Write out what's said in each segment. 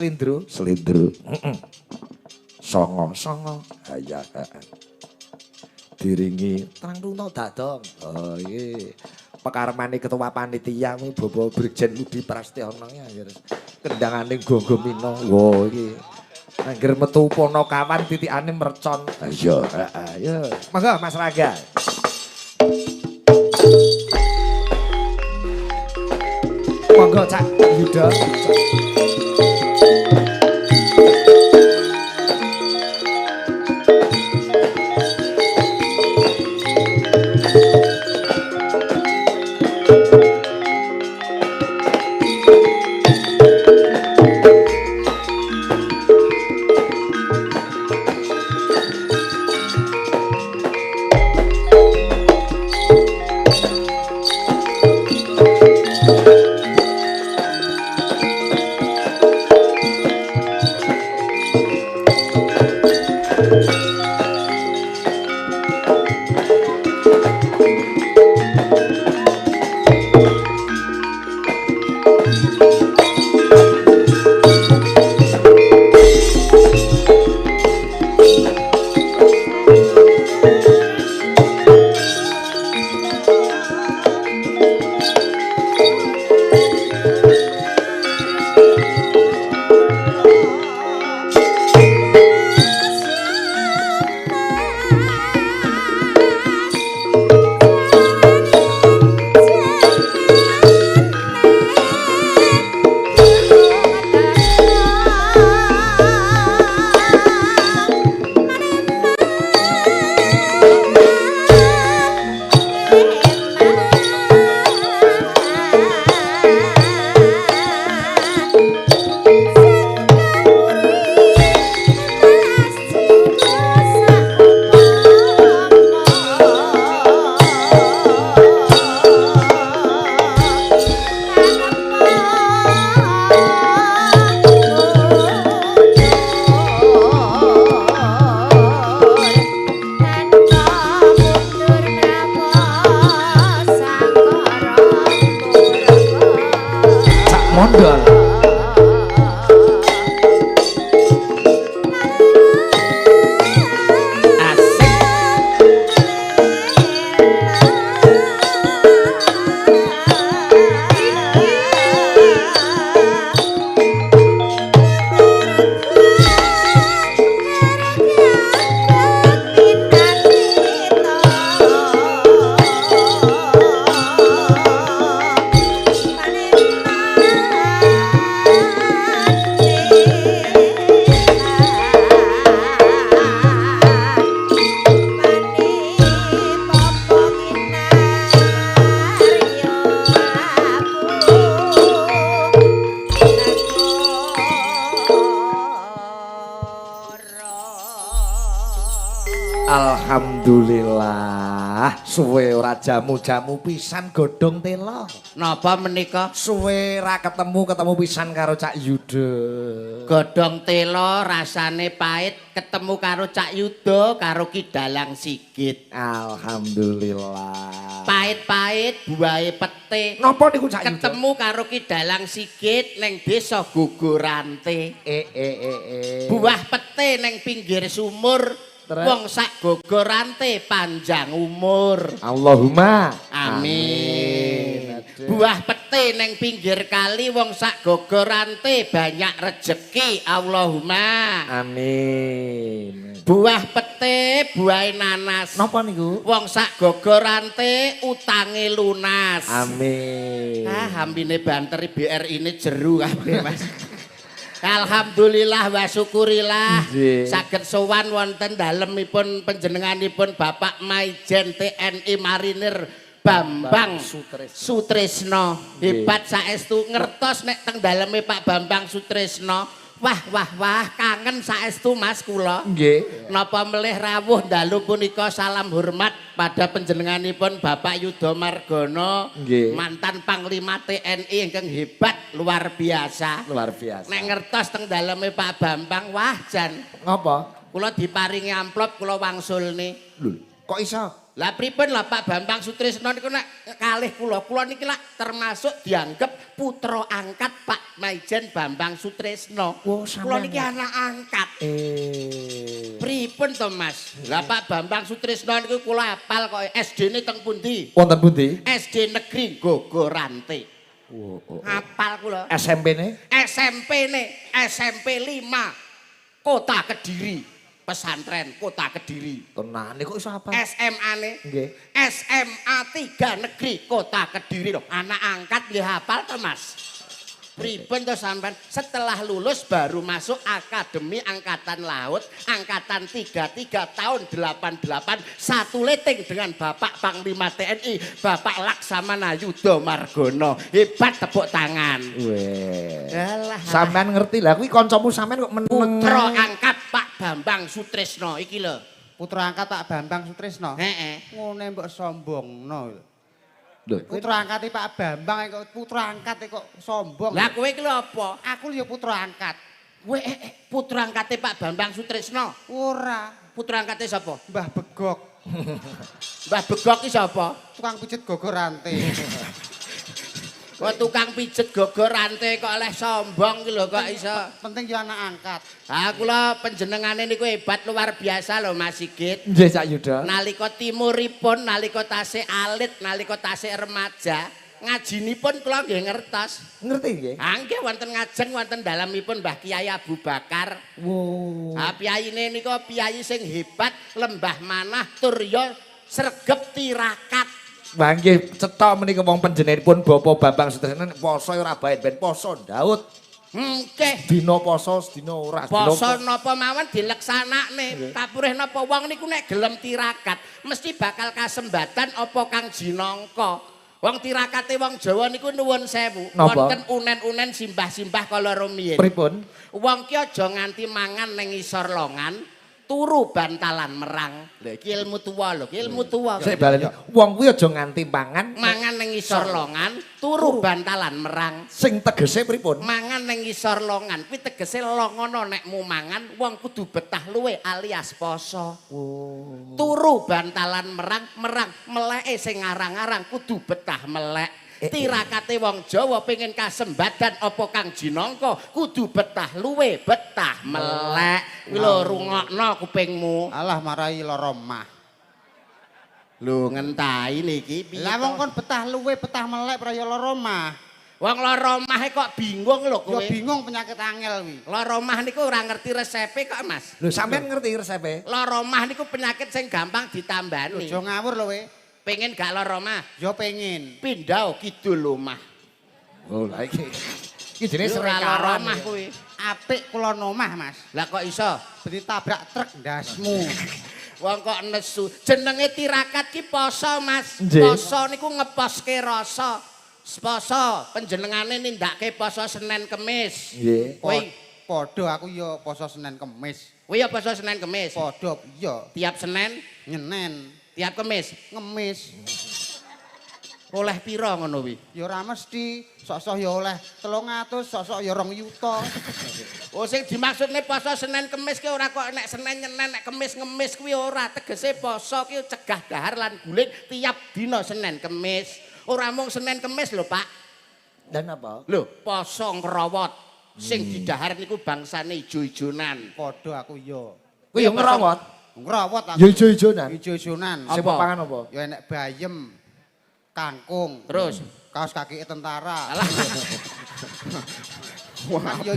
Slindro, slindro. Songo, songo. Ya. Diringi Trang Tuna Dadong. Oh iki. Pekarmane ketua panitia Bapak Brigjen Ludi Prastyana ya. Kendangane Gonggo Mino. Wo iki. Angger metu Ponokawan titikane mercon. Iya, heeh. Monggo Mas Raga. Monggo Cak Yuda. Alhamdulillah, suwe ora jamu-jamu pisan godhong tela. Napa menika? Suwe ra ketemu pisan karo Cak Yuda. Godhong tela rasane pahit, ketemu karo Cak Yuda karo Ki Dalang Sigit. Alhamdulillah. Pahit-pahit buahe pete. Napa niku Cak Yuda? Ketemu karo Ki Dalang Sigit ning desa Gugurante. Buah pete ning pinggir sumur. Wong sak gogorante panjang umur. Allahumma amin. Buah pete neng pinggir kali wong sak gogorante banyak rejeki. Allahumma amin. Buah pete buah nanas. Napa niku? Wong sak gogorante utange lunas. Amin. Hambine banter BRI ini jeru kabeh Mas. Alhamdulillah wa syukurillah saged sowan wonten dalemipun panjenenganipun Bapak Maijen TNI Marinir Bambang Sutrisno. Hebat saestu ngertos nek teng daleme Pak Bambang Sutrisno. Wah kangen saestu Mas kula. Nggih. Napa melih rawuh dalu punika salam hormat pada panjenenganipun Bapak Yuda Margono, mantan Panglima TNI ingkang hebat luar biasa. Luar biasa. Nek ngertos teng daleme Pak Bambang, wah jan. Ngapa? Kula diparingi amplop kula wangsulne. Lho, kok iso? Lah pripun lah Pak Bambang Sutrisno niku nek kalih kula niki lak termasuk dianggep putra angkat Pak Maijen Bambang Sutresno. Oh, Kula sampean niki ya? anak angkat. Pripun to Mas? Lah Pak Bambang Sutresno niku kula hafal kok SD-ne teng pundi? Wonten pundi? SD Negeri Gogorante. Oh. Hafal kula. SMP-ne? SMP-ne SMP 5 Kota Kediri. Pesantren Kota Kediri. Tenane kok iso apa? SMA-ne Nggih. SMA 3 Negeri Kota Kediri lho. Anak angkat nggih hafal to Mas? Pripun to sampean setelah lulus baru masuk Akademi Angkatan Laut Angkatan 33 tahun 88 satu leting dengan Bapak Panglima TNI Bapak Laksamana Yudho Margono. Hebat, tepuk tangan. Weh. Alah. Sampean ngerti lah kuwi kancamu sampean kok meneng. Putra angkat Pak Bambang Sutresno iki lho. Putra angkat Pak Bambang Sutresno. Heeh. Ngene mbok sombongno. Lho, Putra angkate Pak Bambang kok putra angkate kok sombong. Lah kowe iki lho apa? Aku ya putra angkat. Kowe putra angkate Pak Bambang Sutresno. Ora, Putra angkate sapa? Mbah Begok, Mbah Begok iki sapa? tukang pijet gogo rantai. Kok tukang pijet gogo rantai kok oleh sombong ki lho kok iso. Penting ya anak angkat. Ah kula panjenengane niku hebat luar biasa lho Mas Sigit. nggih Cak Yuda. Nalika timuripun, nalika tasih alit, nalika tasih remaja, ngajinipun kula nggih ngertos. Ngerti nggih? Ah nggih wonten ngajeng wonten dalemipun Mbah Kiai Abu Bakar. Wow. Ah piyaine nika piyayi sing hebat, lembah manah turya sregep tirakat. Wah nggih cetok menika wong panjenenganipun Bapak Bambang Sutresno poso ora bae ben poso Daud. Nggih. Dina poso dina ora. Poso napa mawon dileksanakne. Kapurih napa wong niku nek gelem tirakat mesti bakal kasembatan apa Kang Jinangka. Wong tirakate wong Jawa niku nuwun sewu. Napa? Wonten unen-unen simbah-simbah kala rumiyin. Pripun? Wong ki aja nganti mangan ning isor longan, turu bantalan merang. Lha iki ilmu tuwa lho, iki ilmu tuwa. Sik baleni. Wong kuwi aja nganti pangan Mangan ning isor longan, turu bantalan merang. sing tegese pripun? Mangan ning isor longan kuwi tegese longono nek mu mangan wong kudu betah luwe alias poso. Turu bantalan merang meleke sing ngarang-arang kudu betah melek. Tirakate wong Jawa pengen kasembadan apa Kang Jinangka kudu betah luwe betah melek. Kuwi lho rungokno kupingmu. Alah marai lara mah. Lho ngentahi niki piye? Lah wong kon betah luwe betah melek praya lara mah. Wong lara omah kok bingung lho kowe. Ya bingung penyakit angel wi. Lara omah niku ora ngerti resepe kok Mas. Lho sampean ngerti resepe? Lara omah niku penyakit sing gampang ditambani. Aja ngawur lho we. Pengen gak lara omah? Ya pengen. Pindah kidul omah. Oh lah iki. Iki jenenge Ora lara serekaran. omah kuwi. Apik kula nomah, Mas. Lah kok iso? Ben tabrak truk ndasmu. Wong kok nesu. Jenenge tirakat ki poso, Mas. Nggih. Poso niku ngeposke rasa. Poso panjenengane nindakake poso Senin Kemis. Nggih. Kowe Padha aku ya poso Senin Kemis. kowe ya poso Senin Kemis. Padha iya Tiap Senin, nyenen, tiap Kemis. ngemis. Oleh pira ngono kuwi? Ya ora mesti, sok-sok ya oleh 300, sok-sok ya 2 yuta. Oh sing dimaksudne poso Senin Kemis ki ora kok nek Senin nyenen nek Kemis ngemis kuwi ora. Tegese poso ki cegah dahar lan guling tiap dina Senin Kemis. Ora mung Senin Kemis lho, Pak. Dan apa? Lho, poso ngrawat. Sing didahar niku bangsane ijo-ijonan. Padha aku ya. Kuwi yo ngerawat. Ngrawat aku. Yo ijo-ijonan. Ijo-ijonan. Sing Apa? pangan apa? Ya enek bayem, kangkung, Terus kaos kaki tentara. alah. Wah, ya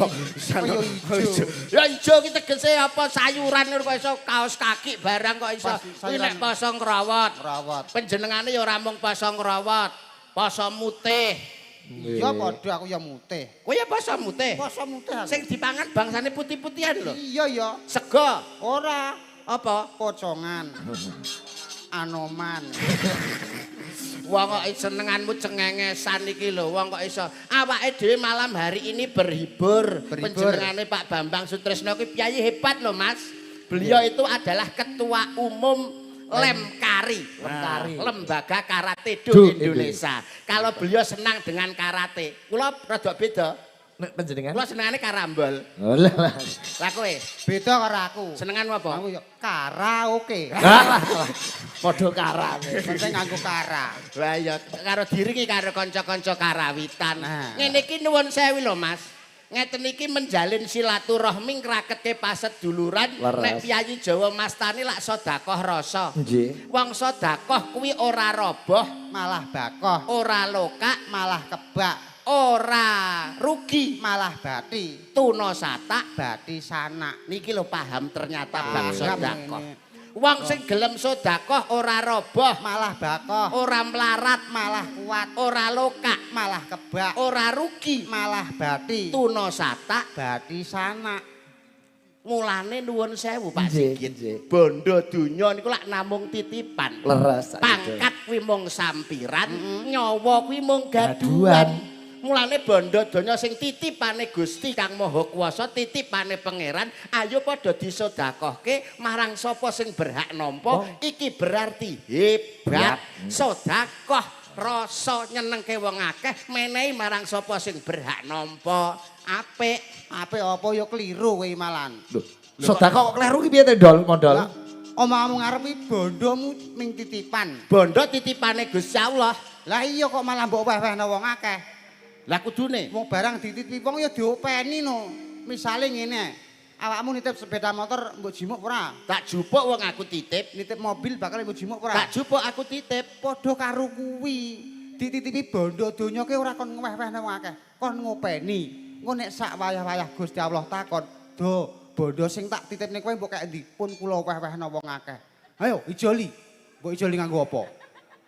ijo. Ya ijo ki tegese apa sayuran kok iso kaos kaki barang kok iso. Kuwi nek poso ngrawat. Ngrawat. Panjenengane ya ora mung poso ngrawat, poso mutih. Ya padha aku ya mutih. Kowe ya poso mutih. Poso mutih aku. Sing dipangan bangsane putih-putihan lho. Iya ya. Sego Ora apa? pocongan. Anoman. Wong kok senenganmu cengengesan iki lho, wong kok iso. Awake dhewe malam hari ini berhibur. Panjenengane Pak Bambang Sutresno ki piyayi hebat lho, Mas. Beliau itu adalah ketua umum Lemkari, Lembaga Karate Do Indonesia. Kalau beliau senang dengan karate, kula rada beda. Panjenengan? Kula senengane karambol. Oh lah. Lah kowe Beda karo aku. senengan apa? Aku yo karaoke. Padha karane. Penting nganggo kara. Lah ya karo diri ki karo kanca-kanca karawitan. Nah. Ngene iki nuwun sewu lho Mas. Ngeten iki menjalin silaturahmi ngraketke paseduluran Leres. nek piyayi Jawa mastani lak sedekah rasa. Nggih. Wong sedekah kuwi ora roboh, Malah bakoh, ora lokak, malah kebak, ora rugi, malah bati, tuna satak. bati sanak. Niki lho paham ternyata bab Paham sedekah. ini. Wong sing gelem sedekah ora roboh, Malah bakoh, ora melarat, malah kuat, ora lokak, malah kebak, ora rugi, malah bati, tuna satak. bati sanak. Mulane nuwun sewu Pak Nggih, Sigit. nggih. Bondo donya niku lak namung titipan. Leres. Pangkat kuwi mung sampiran, nyawa kuwi mung Gaduhan. gaduhan. Mulane bondo donya sing titipane Gusti Kang Maha Kuwasa, titipane pangeran, ayo padha disedekahke marang sapa sing berhak nampa. Iki berarti hebat. Sedekah rasa nyenengke wong akeh menehi marang sapa sing berhak nampa. Apik. Apik apa ya keliru kowe malan. Lho, sedekah kok kleru ki piye Dol, modal? Lah, omongmu ngarep iki bondomu ming titipan. Bondo titipane Gusti Allah. Lah iya kok malah mbok weh-wehno wong akeh. Lah kudune Wong barang dititipi wong ya diopeni no. Misale ngene, awakmu nitip sepeda motor mbok jimuk ora? tak jupuk wong aku titip, Nitip mobil bakal mbok jimuk ora? tak jupuk aku titip. Padha karo kuwi. Dititipi bondo donya ki ora kon ngweh-wehno wong akeh, kon ngopeni. Engko nek sak wayah-wayah Gusti Allah takon, "Do, bondo sing tak titipne kowe mbok kek ndi?" Pun kula weh-wehno wong akeh. Ayo ijoli. Mbok ijoli nganggo apa?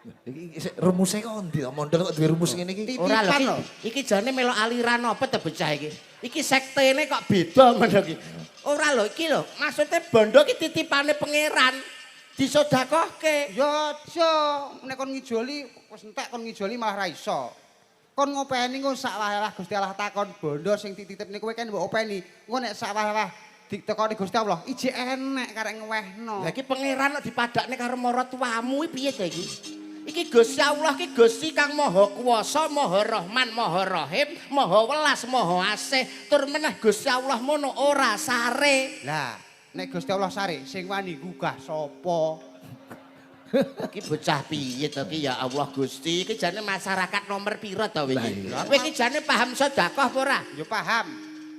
Iki rumuse kok ndi mondol kok duwe rumus ngene iki? Ora lho, Titipan lho. iki jane melok aliran apa to bocah iki. Iki sektene kok beda ngono iki. Ora lho, iki lho, maksude bondo iki titipane pangeran. Disedekahke. Ya aja, nek kon ngijoli wis entek kon ngijoli malah ra iso. Kon ngopeni engko sak wayah Gusti Allah takon bondo sing dititipne kowe kan mbok openi. Engko nek sak wayah ditekoni Gusti Allah ijek enek karek ngewehno. Lah iki pangeran kok dipadakne karo marang tuamu iki piye to iki? Iki Gusti Allah iki Gusti Kang Maha Kuwasa, Maha Rahman, Maha Rahim, Maha Welas, Maha Asih. Tur meneh Gusti Allah mono ora sare. Lah, nek Gusti Allah sare sing wani gugah sapa? Iki bocah piye to iki ya Allah Gusti? Iki jane masyarakat nomor pira to iki? Kowe iki jane paham sedekah apa ora? Ya paham.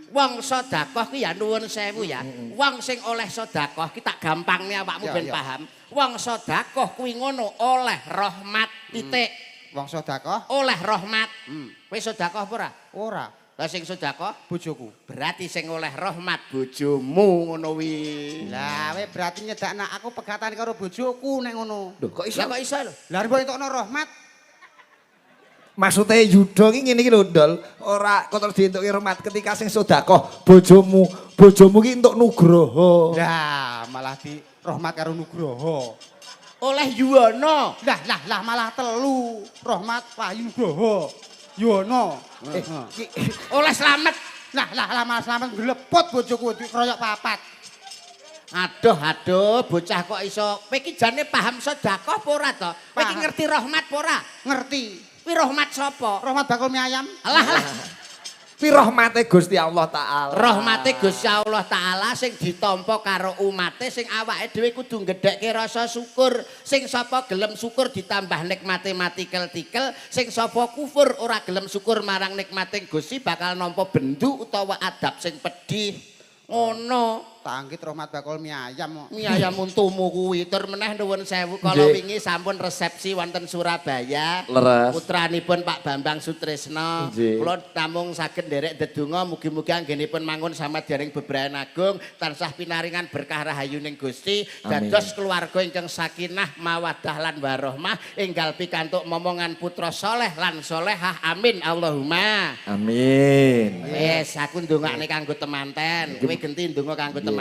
Wong sedekah ki ya nuwun sewu ya. Wong sing oleh sedekah ki tak gampangne awakmu Ya, ben ya. paham. Wong sedekah kuwi ngono oleh rahmat titik. Wong sedekah Oleh rahmat. Kowe sedekah apa ora? ora Lah sing sedekah bojoku. berarti sing oleh rahmat bojomu ngono wi. Lah, we berarti nyedakna aku pegatan karo bojoku nek ngono. Lho kok iso? Lah kok iso lho? Lah mbok entokno rahmat. Maksudnya judo ki ngene iki lho Dol, ora kok terus dientuki hormat ketika sing sedekah bojomu ki entuk nugroho. Lah, malah di rahmat karo nugroho. Oleh yuwana. Lah malah telu. Rahmat Wahyu Nugroho. Yono. Oleh slamet. Lah malah selamat glepot bojoku dikeroyok papat. Aduh, bocah kok iso. Kowe iki jane paham sedekah apa ora to? Kowe iki Paham. ngerti rahmat apa ora? Ngerti. Kuwi rahmat sapa? Rahmat bakul mie ayam. Alah. Pi rahmate Gusti Allah Taala. Rahmate Gusti Allah Taala sing ditampa karo umate sing awake dhewe kudu gedhekke rasa syukur. Sing sapa gelem syukur ditambah nikmate mati tikel. Sing sapa kufur ora gelem syukur marang nikmate Gusti bakal nampa bendu utawa adab sing pedih. Ngono. Tangkit rahmat bakul mie ayam. Mi ayam untumu kuwi tur meneh nuwun sewu kala wingi sampun resepsi wonten Surabaya. Leres. Putranipun Pak Bambang Sutrisno. Nggih. Kula namung saged nderek dedonga mugi-mugi anggenipun mangun samadyaning bebrayan agung tansah pinaringan berkah rahayuning Gusti Amin. dados keluarga ingkang sakinah mawaddah lan warahmah enggal pikantuk momongan putra saleh lan salehah. Amin Allahumma. Amin. Wis aku ndongakne kanggo temanten. Kowe genti ndonga kanggo temanten.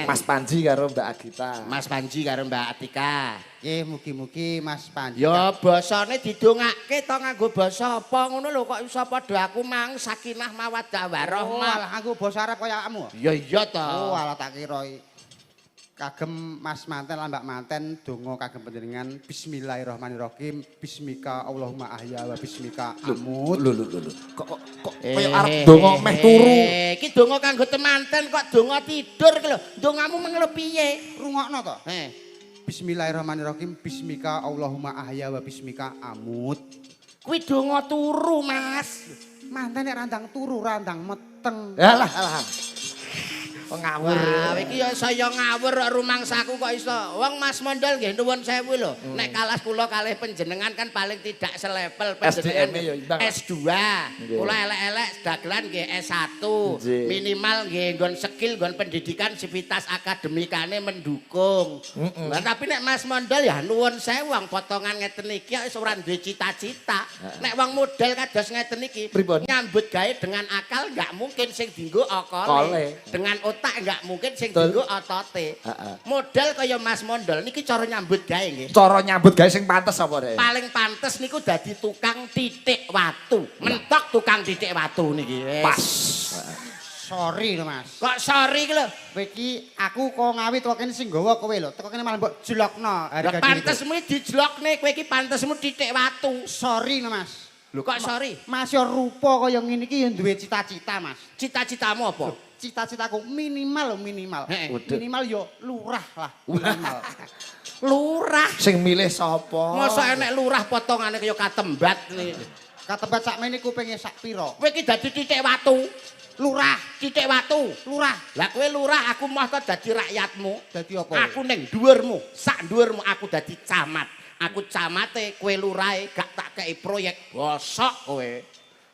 Mas Panji karo Mbak Agita. Mas Panji karo Mbak Atika. Nggih, mugi-mugi Mas Panji. Ya basane didongake to nganggo basa apa ngono lho kok iso padha aku mang sakinah mawaddah Oh, warahmah. alah aku basa Arab kaya kamu. Ya iya to. Oh, alah tak kira kagem Mas manten lan Mbak manten donga kagem panjenengan bismillahirrahmanirrahim bismika Allahumma ahya wa bismika amut. Lho. Kok kaya arep donga meh turu. Iki donga kanggo temanten kok donga tidur ki lho. Dongamu mengelo piye? Rungokno to. Bismillahirrahmanirrahim bismika Allahumma ahya wa bismika amut. Kuwi donga turu, Mas. Manten nek randang turu randang meteng. Alah. Ngawur. Wah, iki ya saya ngawur rumangsaku kok iso. Wong Mas Mondol nggih nuwun sewu lho. Nek kalas kula kalih panjenengan kan paling tidak selevel panjenengan SDM-e ya imbang. S2. Kula elek-elek dagelan nggih S1. Minimal nggih nggon skill nggon pendidikan sivitas akademikane mendukung. Lah tapi nek Mas Mondol ya nuwun sewu wong potongan ngeten iki wis ora duwe cita-cita. Nek wong model kados ngeten iki nyambut gawe dengan akal enggak mungkin sing dienggo akale. Dengan otak enggak mungkin sing dienggo otote. Model kaya Mas Mondol niki cara nyambut gawe nggih. Cara nyambut gawe sing pantes apa rek? Paling pantes niku dadi tukang titik watu. Mentok tukang titik watu niki. Pas. Sorry lho Mas. Kok sorry ki lho. Kowe iki aku kok ngawi teko kene sing nggawa kowe lho. Teko kene malah mbok jelokno harga diri. Pantesmu dijlokne kowe iki pantesmu titik watu. Sorry lho Mas. Lho kok sorry? Mas yo rupa kaya ngene iki yo duwe cita-cita Mas. Cita-citamu apa? Cita-citaku minimal. Minimal yo lurah lah. Minimal. Lurah. Sing milih sapa? Mosok enek lurah potongane kaya katembat nih. Katembat sakmene kupinge sak pira? Kowe iki dadi titik watu. Lurah, Titik watu. lurah. Lah kowe lurah aku moh to dadi rakyatmu. Dadi apa? Aku ning dhuwurmu, sak dhuwurmu aku dadi camat. Aku camate, kowe lurahe gak tak kei proyek. Bosok kowe.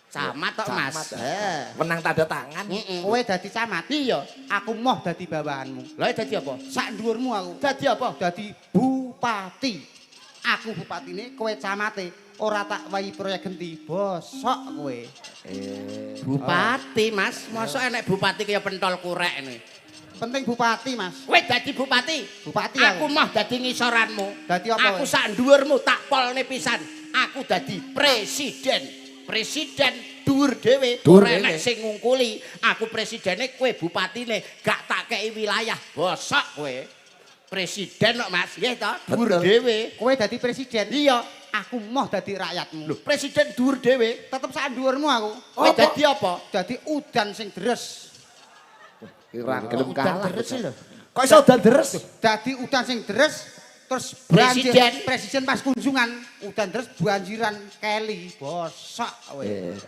Camat tok Mas. Menang tanda tangan. Kowe dadi camat. Iya. Aku moh dadi bawahanmu. Lah dadi apa? Sak dhuwurmu aku. Dadi apa? Dadi bupati. Aku bupatine, kowe camate. Ora tak wahi proyek genti. Bosok kowe. Bupati, Mas. Mosok enek bupati kaya pentol kurek nih. Penting bupati, Mas. Kowe dadi bupati. Bupati Aku mah dadi ngisoranmu. Dadi apa? Aku sak dhuwurmu tak polne pisan. Aku dadi presiden. Presiden dhuwur dhewe. Dhuwur Ora enek dhewe. sing ngungkuli. Aku presidene, kowe bupatine. Gak tak kei wilayah. Bosok kowe. Presiden kok Mas, nggih to? Dhuwur dhewe. Kowe dadi presiden. Iya. Aku moh dadi rakyatmu. Lho, presiden dhuwur dhewe. Tetep sak dhuwurmu aku. Kowe dadi apa? Dadi udan sing deres. Kira gelem Udan kalah. deres lho. Kok iso udan deres? Dadi udan sing deres terus Presiden. presiden pas kunjungan udan deres banjiran keli. Bosok kowe.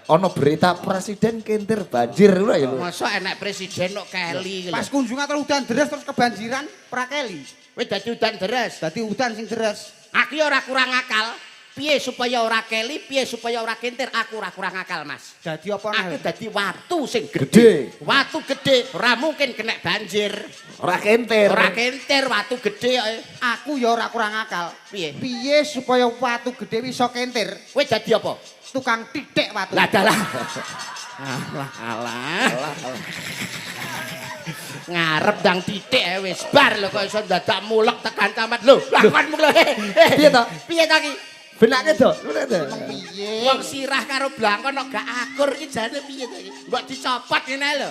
Ana berita presiden kentir banjir lho ya lho. Masa enek presiden kok keli lho. Pas kunjungan terus udan deres terus kebanjiran prakeli. Kowe dadi udan deres. Dadi udan sing deres. Aku ya ora kurang akal. Piye supaya ora keli, piye supaya ora kentir, aku ora kurang akal, Mas. Dadi apa Aku nah? dadi watu sing Gede. gede. Watu gede, ora mungkin kena banjir. Ora kentir. Ora kentir, watu gede kok. Aku ya ora kurang akal. Piye? Piye supaya watu gede iso kentir? Kowe dadi apa? Tukang titik watu. Lah dalah. Alah. Ngarep dang titik wis bar lho kok iso dadak mulek tekan camat. Lho, lakonmu lho. Piye to? Piye to iki? Benake to. Ngono to. Piye? Wong sirah karo blangkon kok gak akur iki jane piye to iki? Mbok dicopot ngene lho.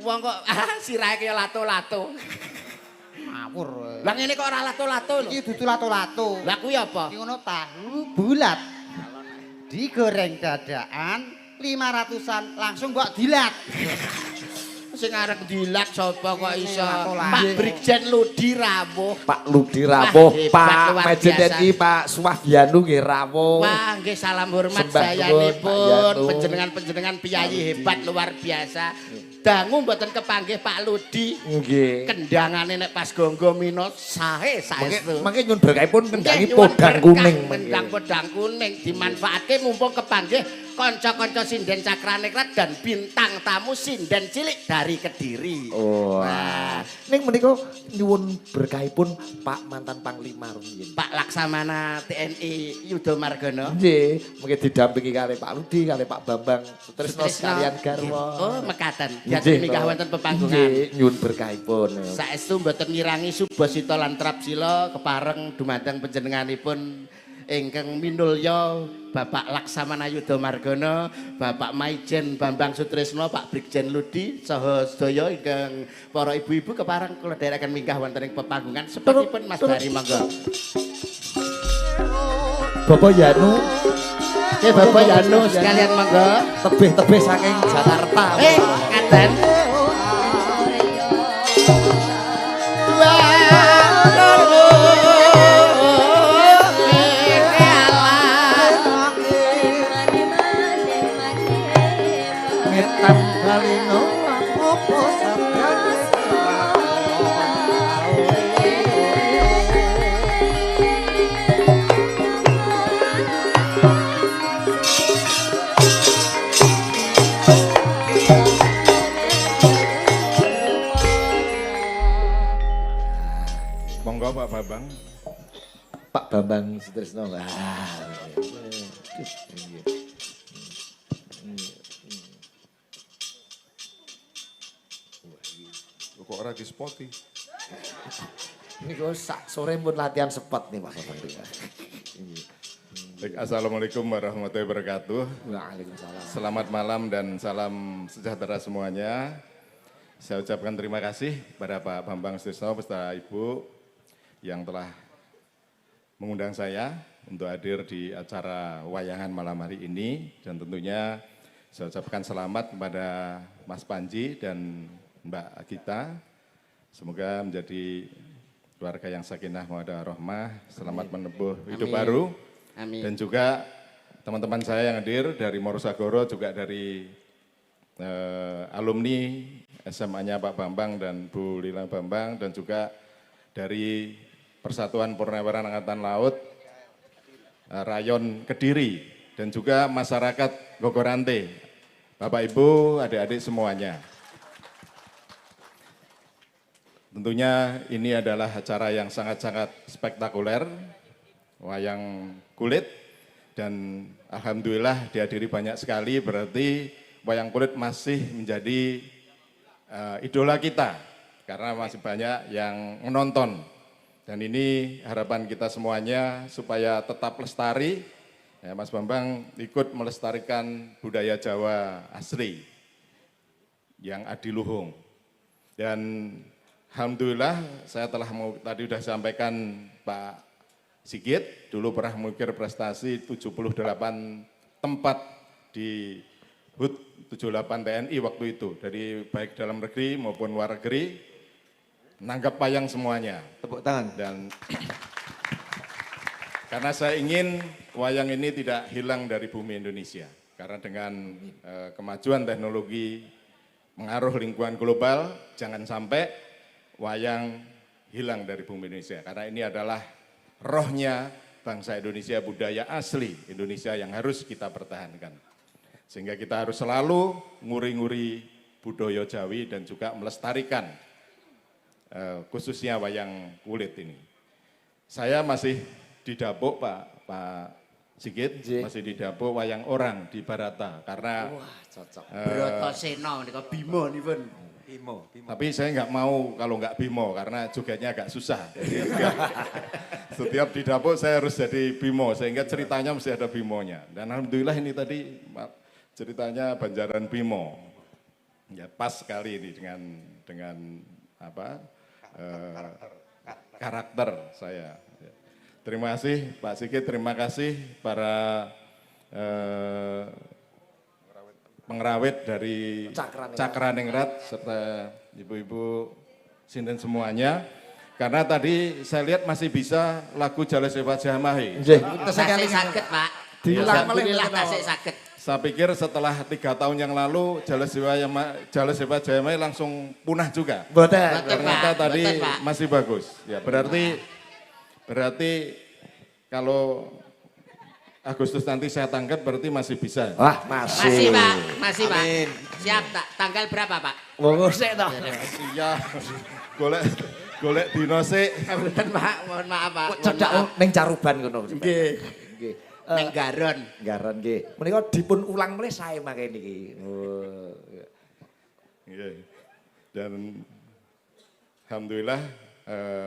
Wong kok sirahe kaya lato-lato. Ngawur. Lah ngene kok ora lato-lato lho. Iki dudu lato-lato. Lah kuwi apa? Iki ngono tahu bulat. Digoreng dadaan 500-an langsung mbok dilat. Sing arep dilak sapa kok iso? Lato-lato. Pak Brigjen Ludi rawuh. Pak Ludi rawuh, Wah, hebat, Pak luar Majen biasa. TNI Pak Suwahyanu nggih rawuh. Wah, nggih salam hormat Sembah nuwun, Pak sayanipun Yanu. panjenengan-panjenengan piyayi hebat luar biasa. Dangu mboten kepanggih Pak Ludi. Nggih. Kendangane nek pas gonggo mino sae saestu. Mangke nyun berkahipun kendangi Nggih, nyuwun podang berkah, kuning. Kendang podang kuning dimanfaatke mumpung kepanggih kanca-kanca sinden Cakraningrat dan bintang tamu sinden cilik dari Kediri. Oh. Ning menika nyuwun berkahipun Pak mantan Panglima rumiyin. Pak Laksamana TNI Yudo Margono. Nggih, mungkin didampingi kali Pak Ludi, kali Pak Bambang Sutrisno sekalian garwa. Oh, mekaten. Nggih, Jatuh minggah Pak. wonten pepanggungan. Nggih, nyuwun berkahipun. Saestu mboten ngirangi Subasita lan Trapsila kepareng dumateng panjenenganipun ingkang minulya Bapak Laksamana Yudha Margana, Bapak Maijen Bambang Sutrisno, Pak Brigjen Ludi saha sedaya ingkang para ibu-ibu kepareng kula dherekaken minggah wonten ing pepanggungan sepatipun Mas Bari monggo. Bapak Yanu, Bapak Yanu sekalian monggo. tebih-tebih saking Jakarta. Ngaten. Ngetam kalino opo sampeyan Monggo Pak Bambang. Pak Bambang Sutrisno. Kok ora dispoti? Ini kok sak sore pun latihan spot nih Mas Bambang. Baik, Assalamualaikum warahmatullahi wabarakatuh. Waalaikumsalam. Selamat malam dan salam sejahtera semuanya. Saya ucapkan terima kasih pada Pak Bambang Sutrisno beserta Ibu yang telah mengundang saya untuk hadir di acara wayangan malam hari ini. Dan tentunya saya ucapkan selamat kepada Mas Panji dan Mbak Gita. Semoga menjadi keluarga yang sakinah mawaddah rahmah, selamat menempuh hidup Amin. baru. Amin. Dan juga teman-teman saya yang hadir dari Morosagoro, juga dari alumni SMA-nya Pak Bambang dan Bu Lila Bambang, dan juga dari Persatuan Purnaweran Angkatan Laut Rayon Kediri, dan juga masyarakat Gogorante, Bapak Ibu, adik-adik semuanya. Tentunya ini adalah acara yang sangat-sangat spektakuler, wayang kulit, dan alhamdulillah dihadiri banyak sekali, berarti wayang kulit masih menjadi idola kita, karena masih banyak yang menonton. Dan ini harapan kita semuanya supaya tetap lestari, ya, Mas Bambang ikut melestarikan budaya Jawa asli yang adiluhung. Dan alhamdulillah saya telah tadi sudah sampaikan Pak Sigit, dulu pernah mengukir prestasi 78 tempat di HUT 78 TNI waktu itu, dari baik dalam negeri maupun luar negeri, nanggap wayang semuanya. Tepuk tangan. Dan karena saya ingin wayang ini tidak hilang dari bumi Indonesia, karena dengan kemajuan teknologi, mengaruh lingkungan global, jangan sampai wayang hilang dari bumi Indonesia, karena ini adalah rohnya bangsa Indonesia, budaya asli Indonesia yang harus kita pertahankan. Sehingga kita harus selalu nguri-nguri budaya Jawi dan juga melestarikan khususnya wayang kulit ini. Saya masih didapuk Pak Sigit, masih didapuk wayang orang di Barata, karena Wah, cocok. Bratasena menika Bima nipun. Bimo. tapi saya nggak mau kalau nggak Bimo, karena jogetnya agak susah. Jadi, setiap di dapur saya harus jadi Bimo, sehingga ceritanya mesti ada Bimonya. Dan alhamdulillah ini tadi ceritanya Banjaran Bimo. Ya pas sekali ini dengan apa karakter saya. Terima kasih Pak Sigit, terima kasih para pengrawit dari Cakraningrat serta ibu-ibu sinten semuanya, karena tadi saya lihat masih bisa lagu Jala Sewa Jamahe. Tasik saged, Pak. Alhamdulillah tasik saged. Saya pikir setelah 3 tahun yang lalu Jala Sewa Jamahe langsung punah juga. Boten. Ternyata Pak. tadi Betul, Pak. masih bagus. Ya berarti kalau Agustus nanti saya tangkap berarti masih bisa. Wah, Masih, masih. Pak. Masih, Pak. Amin. Siap, tak. Tanggal berapa, Pak? Wong sik to. Iya. Golek dino sik. Betul, Pak. Mohon maaf, Pak. Kok cedak ning Caruban ngono. Nggih. Nggih. Ning Garon. Garan nggih. Menika dipun ulang meneh sae mangke niki. Oh. Nggih. Dan alhamdulillah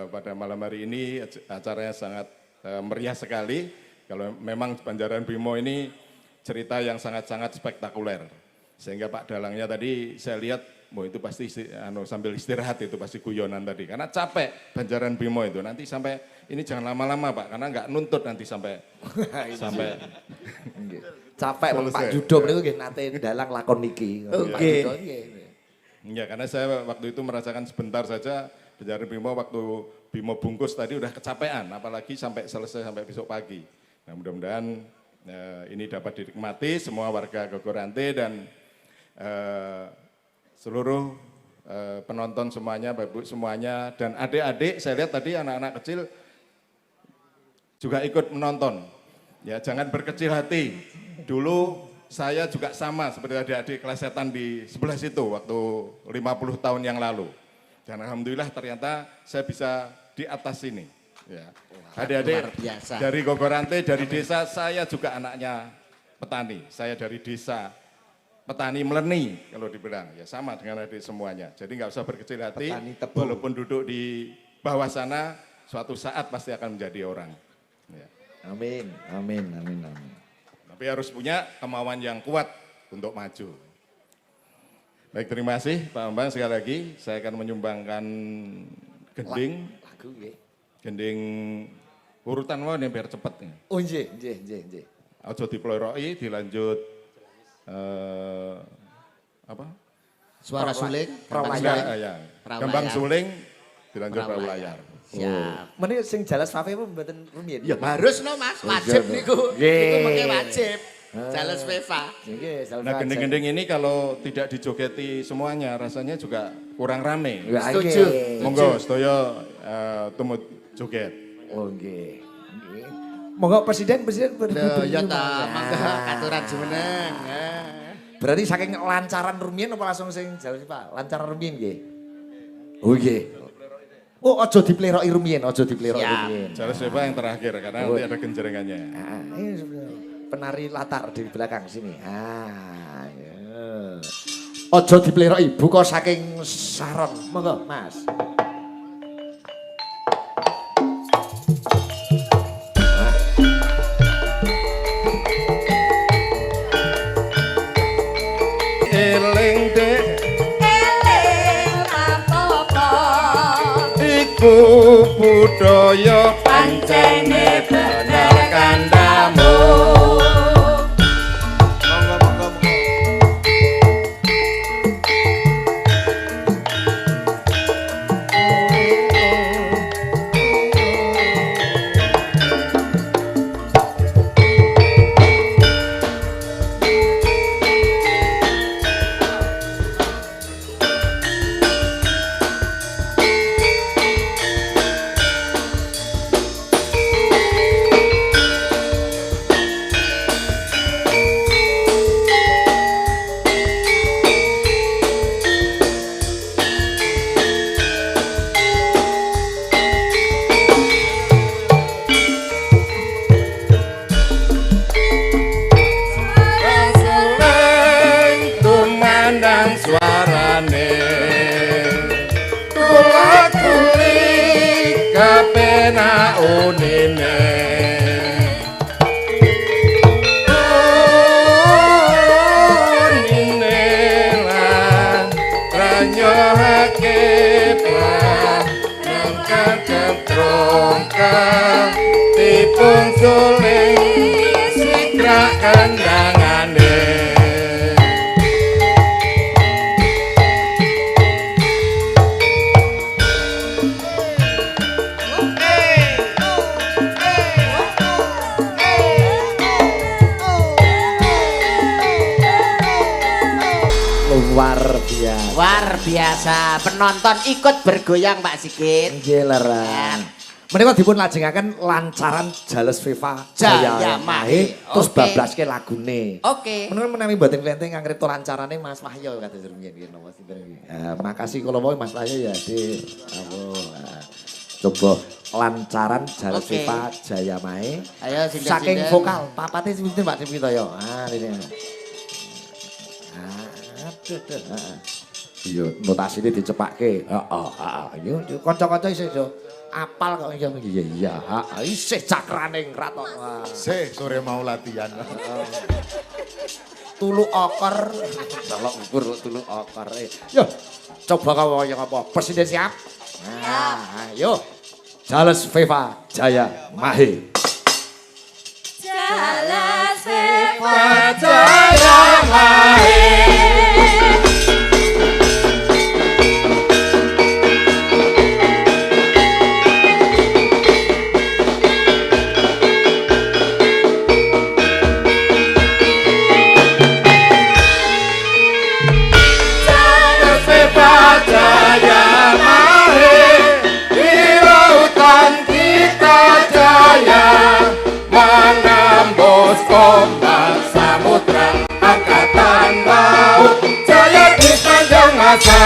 pada malam hari ini acaranya sangat meriah sekali. Kalau memang Banjaran Bimo ini cerita yang sangat-sangat spektakuler. Sehingga Pak Dalangnya tadi saya lihat, itu pasti sambil istirahat itu pasti guyonan tadi. Karena capek Banjaran Bimo itu, nanti sampai ini jangan lama-lama Pak, karena nggak nuntut nanti sampai capek Pak selesai. Judo niku nggih nate dalang lakon niki. Oke. Ya, karena saya waktu itu merasakan sebentar saja Banjaran Bimo waktu Bimo bungkus tadi udah kecapean, apalagi sampai selesai sampai besok pagi. Nah, mudah-mudahan ini dapat dinikmati semua warga Gogorante dan seluruh penonton semuanya, Bapak Ibu semuanya, dan adik-adik saya lihat tadi anak-anak kecil juga ikut menonton. Ya, jangan berkecil hati. Dulu saya juga sama seperti adik-adik kelas setan di sebelah situ waktu 50 tahun yang lalu. Dan alhamdulillah ternyata saya bisa di atas ini. Ya. Adik-adik dari Gogorante, dari desa, saya juga anaknya petani. Saya dari desa petani Meleni kalau dibilang. Ya sama dengan adik semuanya. Jadi nggak usah berkecil hati, walaupun duduk di bawah sana, suatu saat pasti akan menjadi orang. Ya. Amin, amin, amin, amin. Tapi harus punya kemauan yang kuat untuk maju. Baik, terima kasih Pak Bambang. Sekali lagi saya akan menyumbangkan gending. Lagu nggih. Gending urutan mau nih biar cepet nih. Oh nggih. Aja dipeloroi, dilanjut apa? Suara suling, Ya. Gambang suling, dilanjut perahu layar. Siap. Meni sing Jalas Fafe apa mboten rumiyin? Ya harus no Mas, wajib niku. Niku mengke wajib. Jalas Veva. Nggih, Nah, gending-gending ini kalau tidak dijogeti semuanya rasanya juga kurang rame. Setuju. Monggo sedaya tumut joget. Oh nggih. Monggo presiden Ya ta, mangga katuran jumeneng. Berarti saking lancaran rumiyin apa langsung sing Jalas Pak? Lancaran rumiyin nggih. Oh nggih. Oh aja dipleroki rumiyin, aja dipleroki rumiyin. Jalas Veva yang terakhir karena nanti ada genjrengannya. Ini penari latar di belakang sini. Ojo dipleroki, buka saking saron. Monggo, Mas. Eling dek, Eling apa-apa iku budaya pancene bener kandamu. suarane kula kuli kapena unine unine lan ranyohake nangkang ketrongka tipung suling sikrak kandangane. Luar biasa, penonton ikut bergoyang Pak Sigit. Nggih leran. Menika dipun lajengaken lancaran Jales Viva Jaya Mahe terus Oke. bablaske lagune. Oke. Menawi menawi mboten klenteng kang kripto lancarane Mas Wahyo kados rumiyin nggih napa sinten iki. Makasih kula wau Mas Wahyo ya, Dik. Coba lancaran Jales Oke. Viva Jaya Mahe. Ayo sinten-sinten. Saking vokal papate sinten Pak Cipito ya. Ini. Aduh. Iya, notasine dicepakke. Heeh, Yo kanca-kanca isih yo apal kok iya. Iya, isih cakraning kraton. Sih, sore mau latihan. Tulu okor. Delok ukur tulu okor. Yo, coba kawaya apa? Presiden siap? Nah, ayo. Jales Viva Jaya Mahe. Jalas Viva Jaya Mahe. Jaya Mahe di lautan kita jaya menembus ombak samudra angkatan laut jaya di sepanjang masa.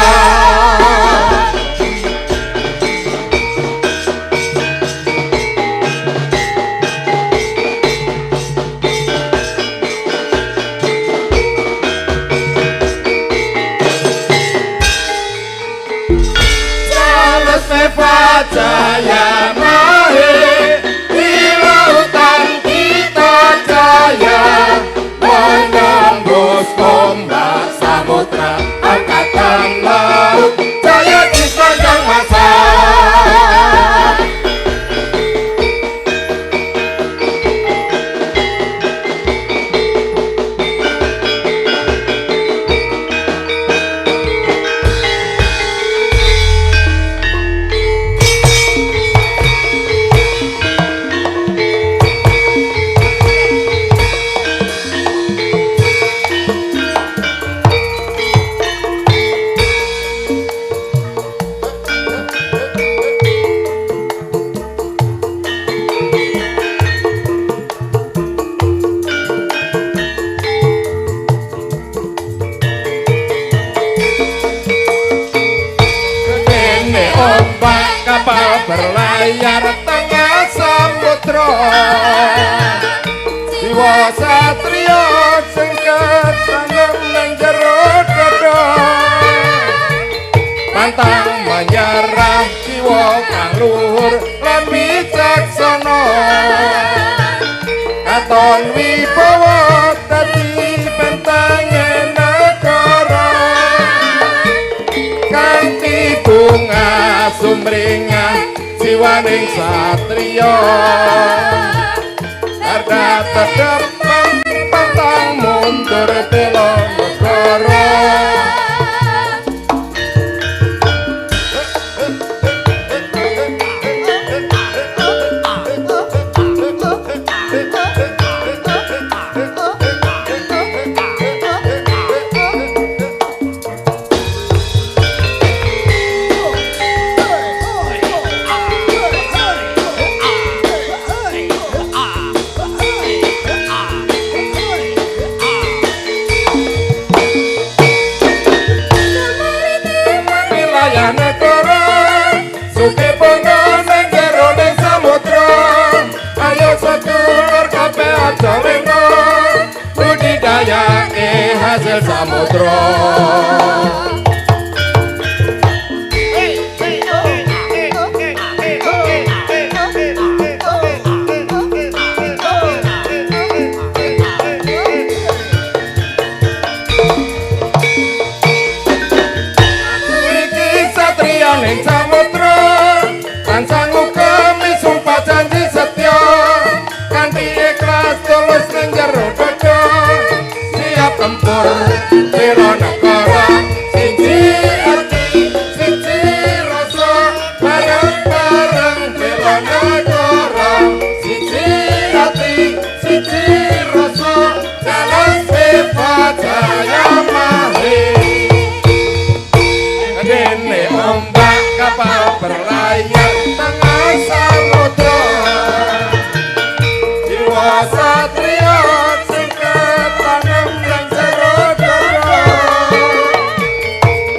Jaya Mahe di lautan kita jaya menembus ombak samudra angkatan laut jaya di sepanjang masa. Kapal berlayar tengah samudra jiwa satria sing ketanam ning jero dada pantang menyerah jiwa kang luhur lan wicaksana katon wibawa dadi bentenge negara kanthi bunga sumringah jiwaning satria harga terdepan pantang mundur bela negara. Hasil samudra iki satria ning samudra lan sanggup kami sumpah janji setya kanthi ikhlas tulus ning jero dada siap tempur bela negara siji ati siji rasa bareng-bareng bela negara siji ati siji rasa Jalas Viva Jaya Mahe dene ombak kapal berlayar tengah samudra jiwa satria sing ketanam ning jero dada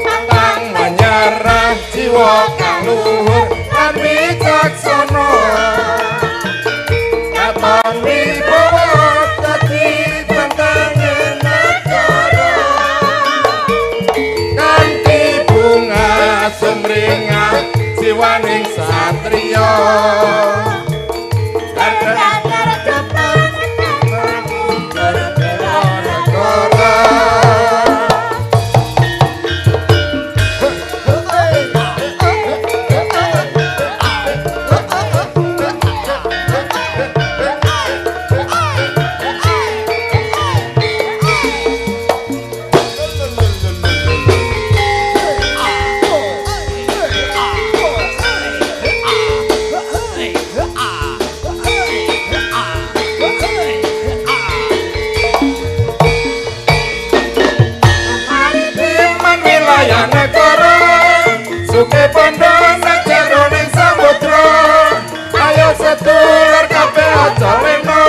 pantang menyerah jiwa kang luhur lan wicaksana katon wibawa dadi bentenge negara kanthi sumringah siwaning satriya Suke bondo sajeroning samudra ayo sedulur kabeh aja leno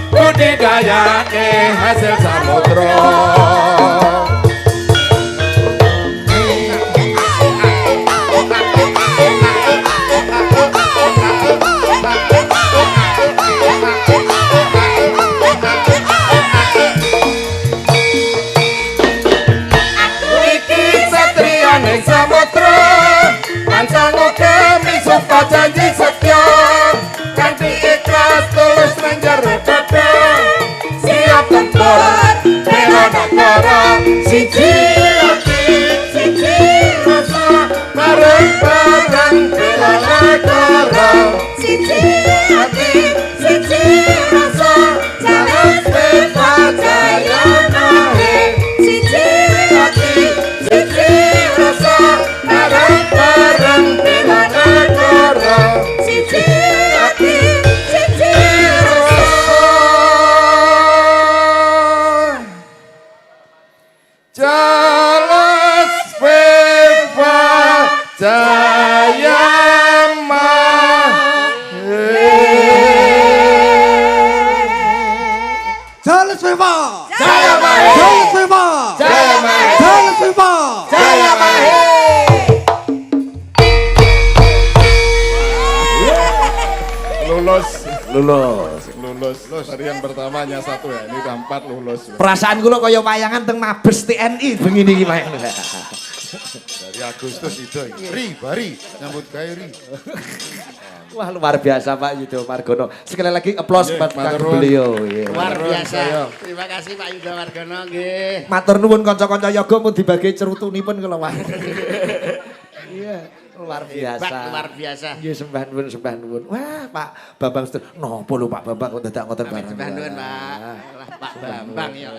budidayake hasil samudra janji setia kanthi ikhlas tulus nang jero dada siap tempur bela negara siji ati siji rasa bareng-bareng bela negara siji ati siji rasa jalan bebas jaya nahe siji ati siji rasa bareng-bareng bela negara siji ati siji rasa Jalas Viva Jaya Mahe Jalas Viva! Jaya Mahe Jalas Viva! Jaya Mahe Jalas Viva! Jaya Mahe lulus tadi yang pertamanya satu ya ini udah 4 lulus Perasaan kula kaya wayangan teng Mabes TNI begini iki wayang. Dari Agustus itu. Ri, bari nyambut gawe Ri. Wah luar biasa Pak Yudo Margono. Sekali lagi aplaus buat matur nuwun. beliau. Iya. Luar biasa. saya. Terima kasih Pak Yudo Margono nggih. Matur nuwun kanca-kanca yoga pun dibagi cerutunipun kula wah. Iya, luar biasa. Hebat, luar biasa. Nggih sembah nuwun. Wah, Pak Bambang nopo lho Pak Bambang kok dadak ngoten bareng. Sembah nuwun Pak. Lah Pak Bambang ya.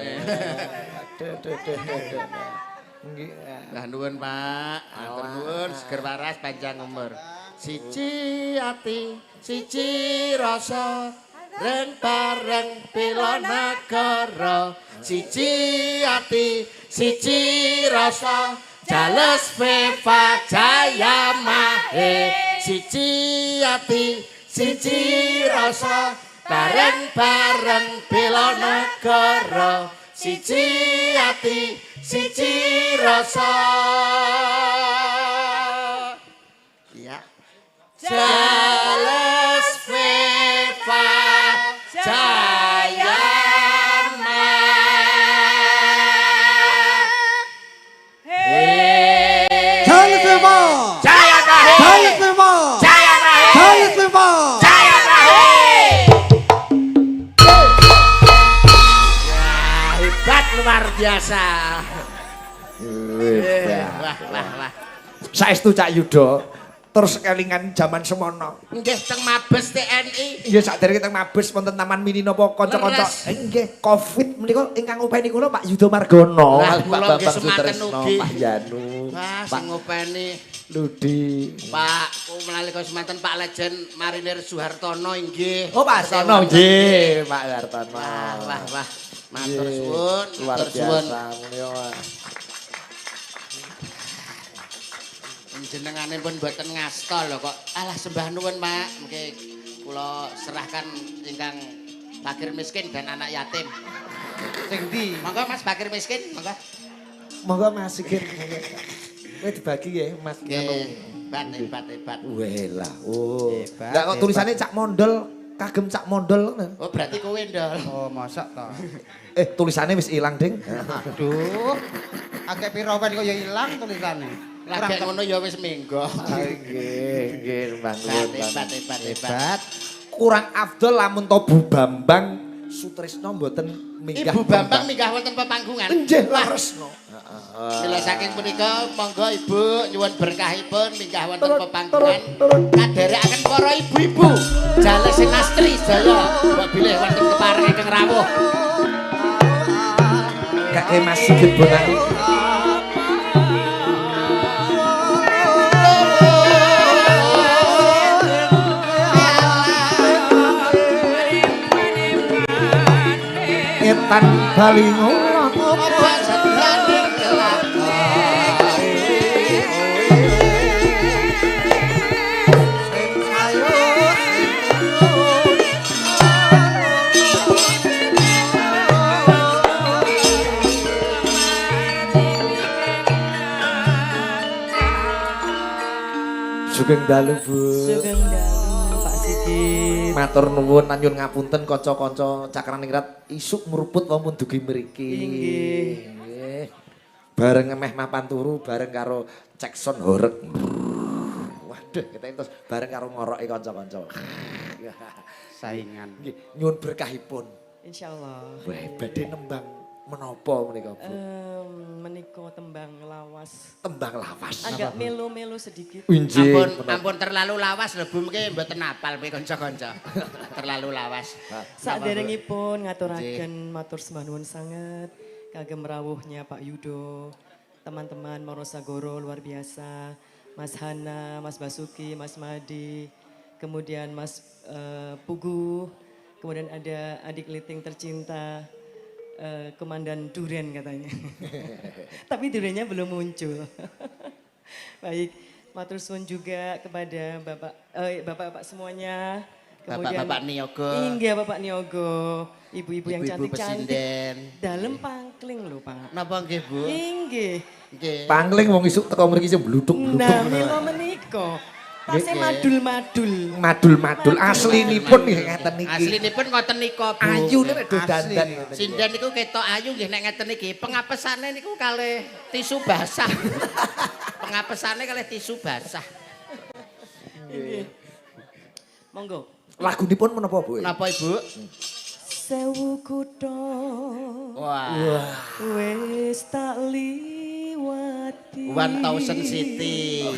Nggih. Sembah nuwun Pak. Matur nuwun seger waras panjang umur. Siji ati, siji rasa, reng bareng bela negara. Siji ati, siji rasa, jales Viva Jaya Mahe. Siji ati, siji rasa, bareng-bareng bela negara. Siji ati, siji rasa. Ya. Jales Viva Jaya Mahe. Jalas Viva! Jaya Mahe. Jalas Viva! Jaya Mahe. Jalas Viva! Jaya Mahe. Ya, hebat luar biasa. Wah. Saestu Cak Yudo. Terus kelingan zaman semono. Nggih teng Mabes TNI. Nggih sakderenge teng Mabes wonten Taman Mini napa kanca-kanca. Leres. Nggih Covid menika ingkang ngopeni kula Pak Yudo Margono. Lah, Pak kula nggih Bambang sematen Sutresno, ugi. Pak Yanu. Wah, Pak sing ngopeni Ludi. Pak nalika semanten Pak Legend Marinir Soehartono inggih. Oh Pak Sono nggih, Pak Hartono. Wah. Matur Nggih, suwun, luar matur suwun. biasa menika. Jenengane pun mboten ngasta lho kok. Alah sembah nuwun, Pak. Mengke kula serahkan ingkang fakir miskin dan anak yatim. Sing ndi? Monggo Mas fakir miskin, monggo. Monggo Mas Sigit. Kowe dibagi ya Mas ngono. Hebat. Welah. Oh. Hebat, Enggak kok tulisannya Cak Mondol, kagem Cak Mondol ngono. Oh, berarti kowe ndol. Oh, masak to. Tulisannya wis ilang, Ding. Aduh. Akeh piro pen kok ya ilang tulisane. Lagi ngono ya wis minggo. Nggih, Mbah Nuwun. Hebat. Kurang afdol lamun to Bu Bambang Sutrisno mboten minggah. Ibu Bambang minggah wonten pepanggungan. Nggih, laresno. Mila saking punika monggo Ibu nyuwun berkahipun minggah wonten pepanggungan. Kadherekaken para ibu-ibu Jales Sinastri sedaya mbok bilih wonten kepareng ingkang rawuh. Kakek Mas Sigit Bonang. Etan balingo Apa sedane Sugeng dalu Bu. Sugeng dalu Pak Sigit. Matur nuwun nyuwun ngapunten kanca-kanca Cakraningrat isuk meruput wonten dugi mriki. Nggih. Bareng meh mapan turu bareng karo Cekson Horeg. Waduh, kita terus bareng karo ngoroke kanca-kanca. Saingan. Nggih, nyuwun berkahipun. Insyaallah. Wah, badhe nembang menapa menika, Bu? Menika tembang lawas. Tembang lawas. Agak melo-melo sedikit. Injih. Ampun terlalu lawas lho Bu mengke mboten apal kowe kanca-kanca. Terlalu lawas. Saderengipun ngaturaken matur sembah nuwun sanget kagem rawuhnya Pak Yudo, teman-teman Morosagoro luar biasa, Mas Hana, Mas Basuki, Mas Madi, kemudian Mas Pugu, kemudian ada adik liting tercinta Komandan Duren katanya. Tapi Durennya belum muncul. Baik, matur suwun juga kepada bapak-bapak semuanya. Kemudian Bapak-bapak Niyogo. Iya, Bapak Niyogo. Ibu-ibu yang Ibu-ibu cantik-cantik. pesinden. Dalem pangkling lho, Pak. Napa nggih Bu? Inggih. Nggih. Pangling wong isuk teko mriki sing bluduk-bluduk. Nah, mila menika. Tasih madul-madul. Madul-madul aslinipun nggih ngeten iki. Aslinipun ngoten nika Bu. Ayu nek do dandan. Sinden niku ketok ayu nggih nek ngeten iki. Pengapesane niku kalih tisu basah. Pengapesane kalih tisu basah. Monggo. Lagunipun menapa, Bu? Napa Ibu? Sewu kutho Wah. wis tak liwati. 1000 City.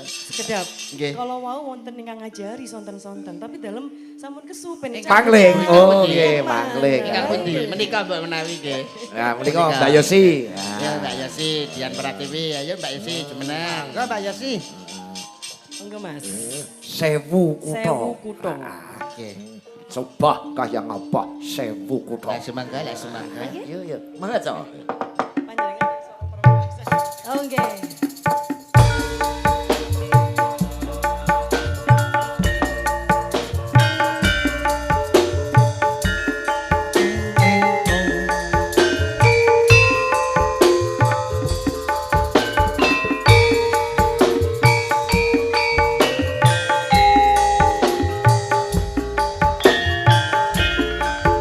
Sekedap. Nggih. Kalau wau wonten ingkang ngajari sonten-sonten, tapi dalam sampun kesupen. Pangling. Oh, nggih, pangling. Ingkang pundi? Menika Mbak menawi nggih. Ya, menika Mbak Yosi. Ya Mbak Yosi, Dian Pratiwi. Ayo Mbak Yosi jumeneng. Enggak Mbak Yosi. Monggo Mas. Sewu kutho. Sewu kutho. Oke. Coba kaya ngapa sewu kutho. Lah semangga, lah semangga. Yo yo, mangga Cok. Panjenengan seorang perempuan. Oh, nggih.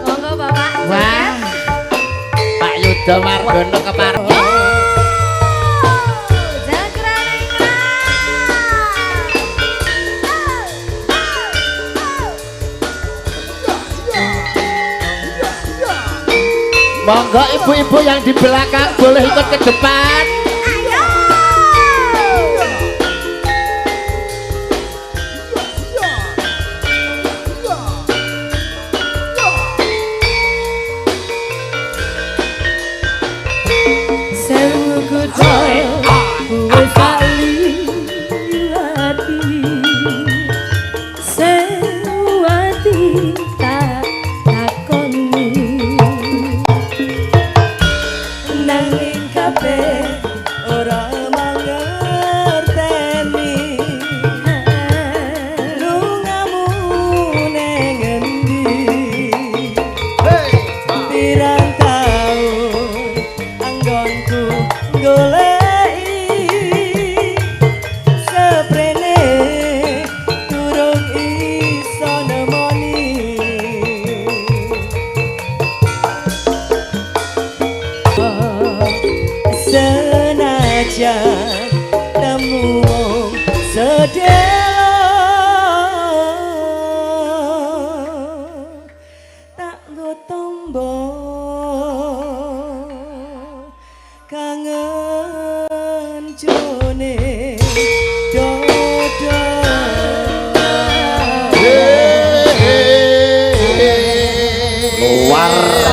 Monggo Bapak. Wah. Pak Yudo Margono kepareng. Monggo ibu-ibu yang di belakang boleh ikut ke depan. Sewu kutho wis tak liwati. Sewu ati tak takoni. Nanging kabeh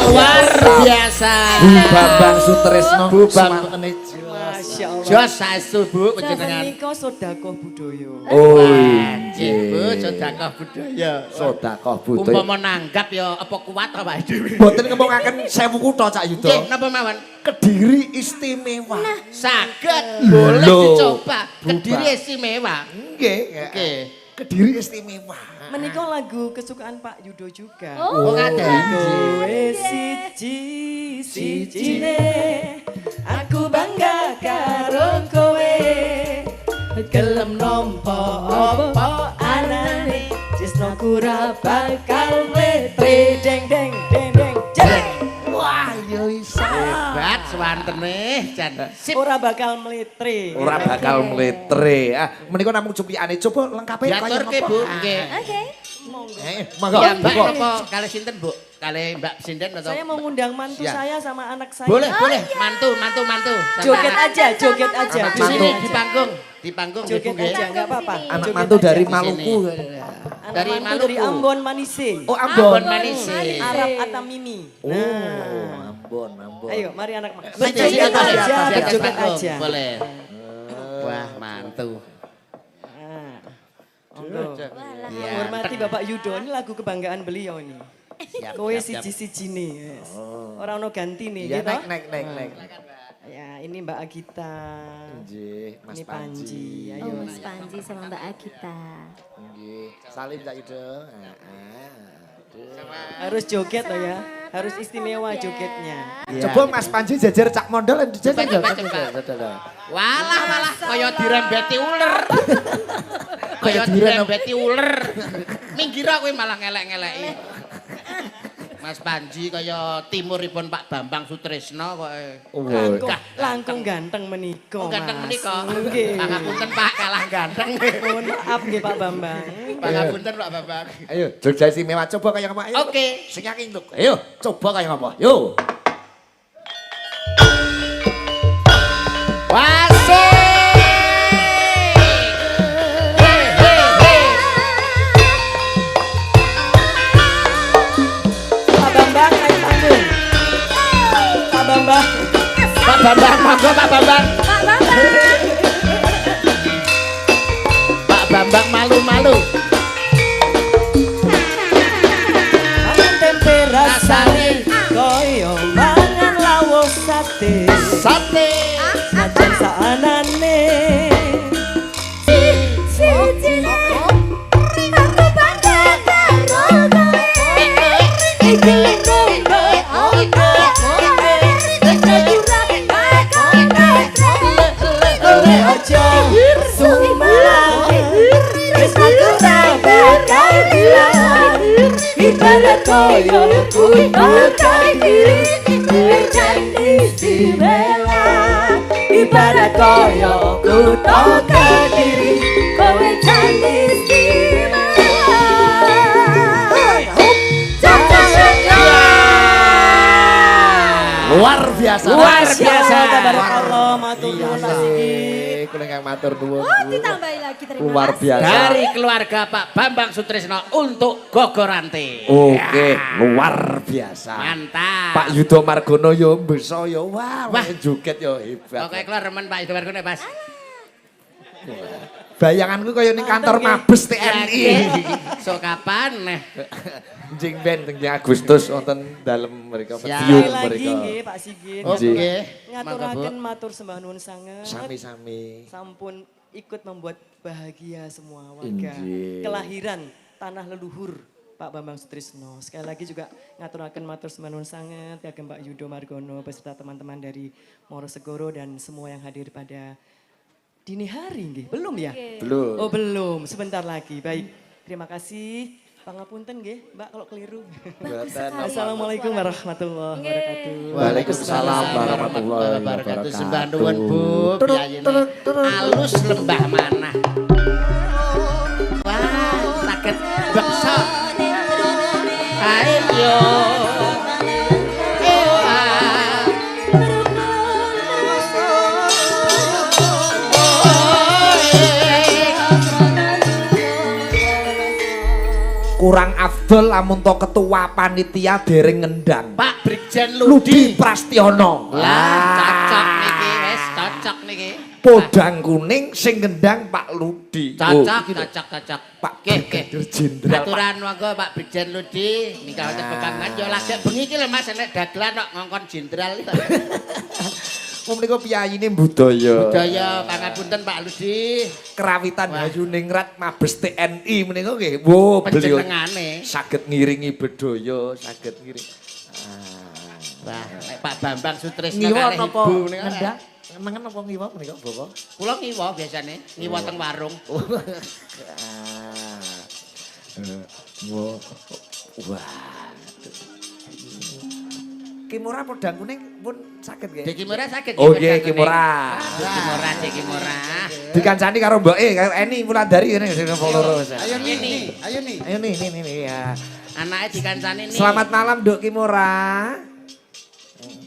Luar biasa. Bu Bambang Sutresno. Bu Bambang. Masya Allah. Jos saestu Bu Saben panjenengan. nika sedekah budaya. Oh Nggih Bu, sedekah budaya. Sedekah budaya. Umpama nanggap ya apa kuat awake dhewe. Mboten ngemongaken 1000 kutha Cak Yuda. Nggih, napa mawon? Kediri istimewa. Saged boleh Lho, dicoba. Bu Kediri Bang. istimewa. Nggih. Oke. Kediri istimewa. Menika lagu kesukaan Pak Yudo juga. Oh, ngaten. Kowe siji-sijine aku bangga karo kowe. Gelem nampa apa anane Cisno kura bakal mletre deng deng deng deng jeng. Wah, yo iso. Hebat swantene jan. Sip. Ora bakal mletre. Ora bakal mletre. Ah, menika namung cupliane. Coba lengkape kaya Diaturke napa? Bu, nggih. Oke. Monggo. Ya Mbak monggo. napa kali sinten Bu? Kali Mbak Sinden atau? Saya mau ngundang mantu Ya. saya sama anak saya. Boleh, boleh. Mantu. Sama Joget anak. aja, joget aja. Anak Di sini mantu. di panggung. Di panggung Joget Bu, nggih. aja, enggak apa-apa. Anak Joget mantu aja. dari di Maluku. Anak Dari mantu dari Maluku. Ambon Manise. Oh, Ambon Ambon. Manise. Arab Atamimi. Oh, Nah. Ambon, Ambon. Ayo, mari anak. Betul, Berjoget boleh. aja, Di atas berjoget panggung. aja. Boleh. Wah, mantu. Nah, monggo. Ya. Hormati Bapak Yudo, ini lagu kebanggaan beliau ini. Siap, Kowe siap, siap. siji-siji nih. Yes. Orang ono ganti nih, Ya, gitu. naik. Ya, ini Mbak Agita. Nggih, Mas Ini Panji. Panji. Oh, Ayo. Mas Panji sama Mbak Agita. Nggih. Salim Cak Yuda. Harus joget loh ya. Harus istimewa jogetnya. Coba Mas Panji jajar Cak Mondol yang dijajar. Coba. Walah, kaya dirembeti uler. Kaya dirembeti uler. Minggir kowe malah ngelek-ngeleki. Mas Panji kaya timuripun Pak Bambang Sutresno kok. Langkung ganteng menika, Oh, ganteng Mas. menika. Nggih. Pangapunten Pak kalah ganteng. Mohon maaf nggih Pak Bambang. Pangapunten Pak Bambang. Ayo, Jogja istimewa coba kayak apa? Ayo. Oke. Sing yakin tuh. Ayo, coba kayak apa? Yo. Wasik. Pak Bambang naik panggung. Pak Bambang. Pak Bambang, monggo Pak Bambang. Pak Bambang malu-malu. Mangan tempe rasane koyo mangan lawuh sate. Sate. Najan saanane. Siji aku bangga karo kowe. Iki kowe opo kowe. Kowe aja sumpah. Wis aku ora bakal ilang. Ibarat koyo kudu kadiri. Kowe jan istimewa. Ibarat koyo kudu kadiri. Kowe jan istimewa. Luar biasa. Luar biasa. Tabarakallah, matur nuwun Pak Sigi. Kula yang matur nuwun. Oh, ditambahi lagi terima Luar kasih. biasa. Dari keluarga Pak Bambang Sutresno untuk Gogorante. Oke, luar biasa. Mantap. Pak Yudo Margono yo bisa yo wah, Wah. joget yo hebat. Oke, keluar remen Pak Yudo Margono, Mas. Bayanganku kaya ning kantor Mabes TNI. So kapan nih? Jing ben teng Agustus wonten dalem mriko Siap. pedium Sekali lagi mriko. nggih Pak Sigit. Oke. Ngaturaken matur sembah nuwun sanget. Sami-sami. Sampun ikut membuat bahagia semua warga. Injih. Kelahiran tanah leluhur Pak Bambang Sutresno. Sekali lagi juga ngaturaken matur sembah nuwun sanget kagem Pak Yudo Margono beserta teman-teman dari Morosegoro dan semua yang hadir pada dini hari nggih. Belum ya? Belum. Oh belum, sebentar lagi. Baik, terima kasih. Pangapunten nggih, Mbak kalau keliru. Assalamualaikum warahmatullahi wabarakatuh. Waalaikumsalam warahmatullahi wabarakatuh. Sembah nuwun Bu, piyayine alus lembah manah. Wah, saged beksa. Ayo. kurang afdol lamun to ketua panitia dereng ngendang. Pak Brigjen Ludi Ludi. Prastiono. Lah, cocok niki wis, cocok niki. Podang kuning sing ngendang Pak Ludi. Cocok, cocok. Pak Nggih, nggih. Brigadir Jenderal. Aturan monggo Pak Brigjen Ludi, nika wonten pepangan yo lagi bengi iki lho Mas nek dagelan kok ngongkon jenderal iki. Wong menika piyayine budaya. Budaya pangapunten Pak Ludi. Kerawitan Bayu Ningrat Mabes TNI menika nggih. Wo beliau Panjenengane. saged ngiringi budaya, saged ngiring. Wah, nek Pak Bambang Sutrisno Ngiwa kalih napa ibu menika. ngendang? Nengen apa ngiwa menika, Bapak? Kula ngiwa biasane, ngiwa teng warung. Wah. Kimura podang kuning pun saged nggih. Dek Kimura saged. Oh nggih, Kimura. Dek Kimura. Dikancani karo mboke karo Eni Wulandari ngene sing loro. Ayo nih. Ayo nih ya. Anake dikancani nih. Selamat malam Duk Kimura.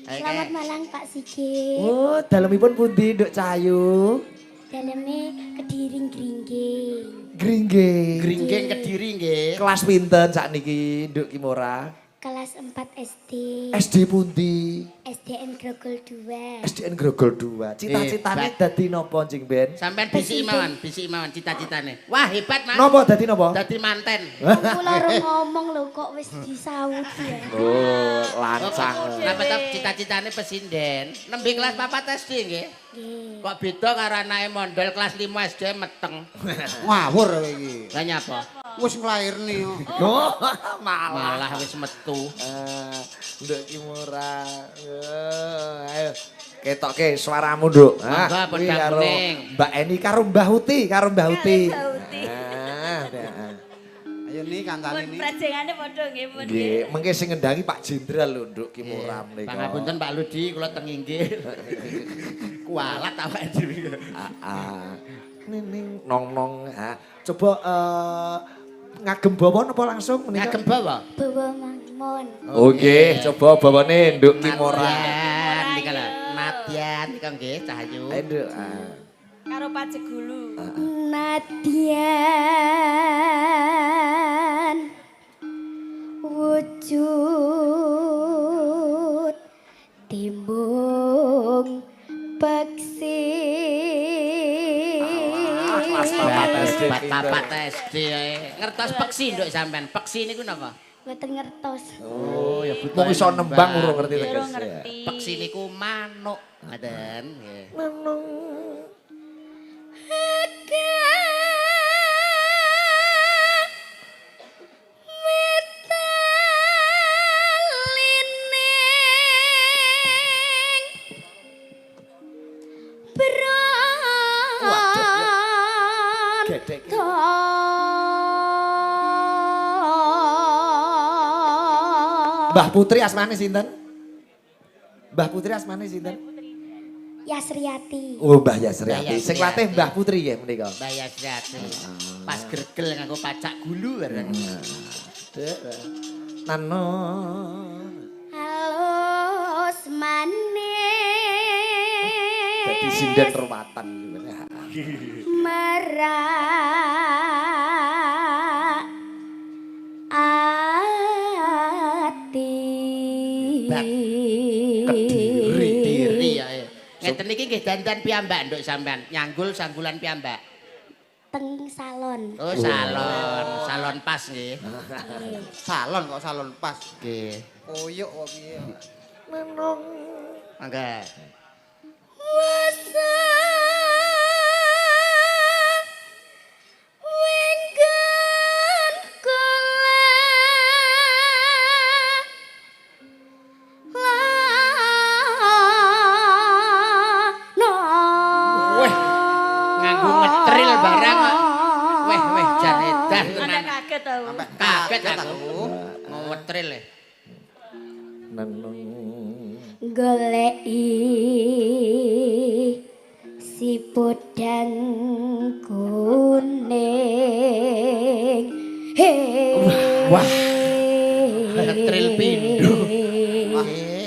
Selamat malam Pak Sigit. Oh, dalemipun pundi Duk Cahayu? Dalamnya Kediring Gringging. Gringging. Gringging Kediri nggih. Kelas pinten sakniki Duk Kimura? Kelas 4 SD. SD pundi? SDN Grogol 2. SDN Grogol 2. Cita-citane Hebat. dadi napa Jing Ben? Sampean bisi mawon cita-citane. Wah, hebat Mas. Napa dadi napa? Dadi manten. Kula ora ngomong lho kok wis disaut ya. Oh, lancang. Napa to cita-citane pesinden. Nembe kelas 4 SD nggih. Nggih. Kok beda karo anake mondol kelas 5 SD meteng. Ngawur kowe iki. Lah nyapa? Wis nglairne kok. Oh, Malah wis metu. Nduk Kimura. Ayo ketoke suaramu, Nduk. Monggo, kuwi podang karo kuning. Mbak Eni karo Mbah Uti, karo Mbah Uti. Ayo nih kancane nih. Prajengane padha nggih pun. Nggih, mengke sing ngendangi Pak Jenderal lho, Nduk Kimura menika. Pangapunten Pak Ludi, kula teng inggih. Kualat awake dhewe. Ning nong. Coba ngagem bawa napa langsung menika? Ngagem bawa. Bawa Mamon. Oke, coba bawane Nduk Kimura. Nadyan, nika lho. Nadyan nika nggih Cahayu. Ayo, Nduk. Karo Pacegulu. Nadyan wujud timbung peksi. Papat SD ngertos peksi nduk sampean. Peksi niku napa? Mboten ngertos. Oh, ya Mung iso nembang urung ngerti teges. Peksi niku manuk. Ngoten nggih. Gedek. Mbah Putri asmane sinten? Mbah Putri asmane sinten? Yasriati. Oh, Mbah Yasriati. Mbah Sing Yasriati. latih Mbah Putri nggih menika. Bayar sejati. Pas gregel nganggo pacak gulu bareng. Nano. Halus manis. Dadi sinden ruwatan. Merak ati. Kediri ya. Ngeten iki nggih dandan piyambak nduk sampean. Nyanggul sanggulan piyambak. Teng salon. Oh, salon. Salon pas nggih. Salon kok salon pas. Nggih. Koyok kok piye. Mangga. Masa wenggan Weh, nganggo ngetril barang kok. Weh, jan edan tenan. kaget tau. Kaget aku. Mau ngetril e. Goleki si podang kuning. Wah. Ngetril pindho.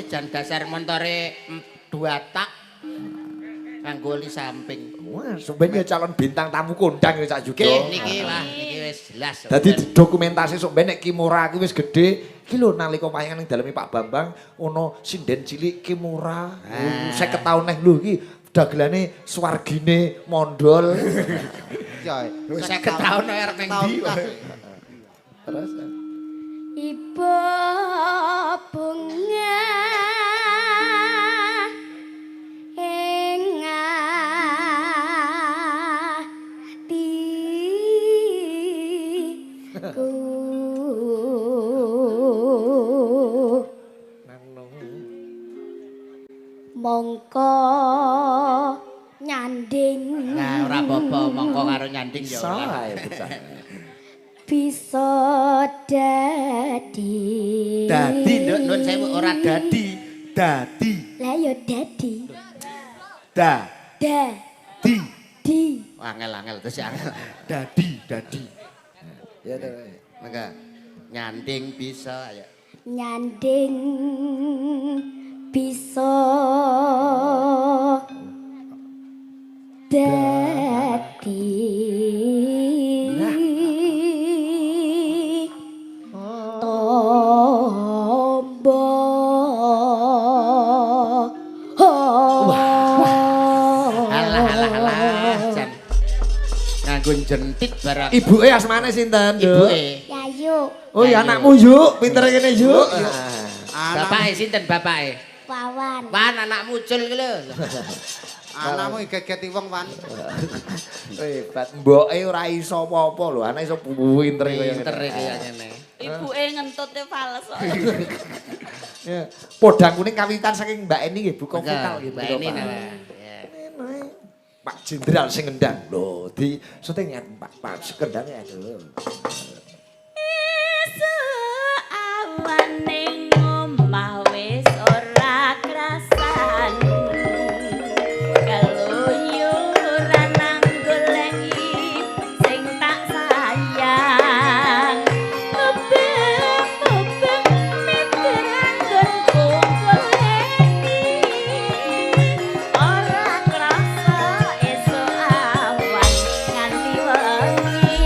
Jan dasar montore 2 tak. Nganggo li samping. Wah, sampeyan ya calon bintang tamu kondang ya Cak Yudo. Nggih niki wah niki wis jelas. Dadi dokumentasi sok ben nek Kimura ki wis gedhe, iki lho nalika wayangan ning daleme Pak Bambang ono sinden cilik Kimura. 50 taun neh lho iki dagelane swargine mondol. Ya, 50 taun arep ning ndi? Terus Ibu bunga ing atiku mongko nyanding Nah, ora apa-apa mongko karo nyanding ya ora. sae bocah. bisa dadi Dadi nduk nun sewu ora dadi. dadi, lah ya dadi dadi, di Angel-angel terus angel. dadi. Ya to. Mangga nyanding bisa ya. nyanding bisa dadi tombo Alah jan. Nganggo jentit barang. Ibuke asmane sinten, Nduk? Ibuke. Yayu Oh ya anakmu Yuk, pinter kene Yuk. Bapake sinten bapake? Wawan Wan anak mucul ki lho. Anakmu iget-geti wong wan. Hebat, mboke ora iso apa-apa lho, anak iso pinter kaya Pinter ngene. iki ya ngene. Ibuke ngentute fales. Ya, podang kuning kawitan saking Mbak Eni nggih buka vokal gitu. Mbak Eni nah. Ya. Pak Jenderal sing ngendang lho, di syuting ya Pak sekendange lho. Awan ning omah wis ora krasani. Keluyuran nang goleki sing tak sayang. Mubeng-mubeng mikir anggon kumpuleni. Ora krasa esuk awan nganti wengi.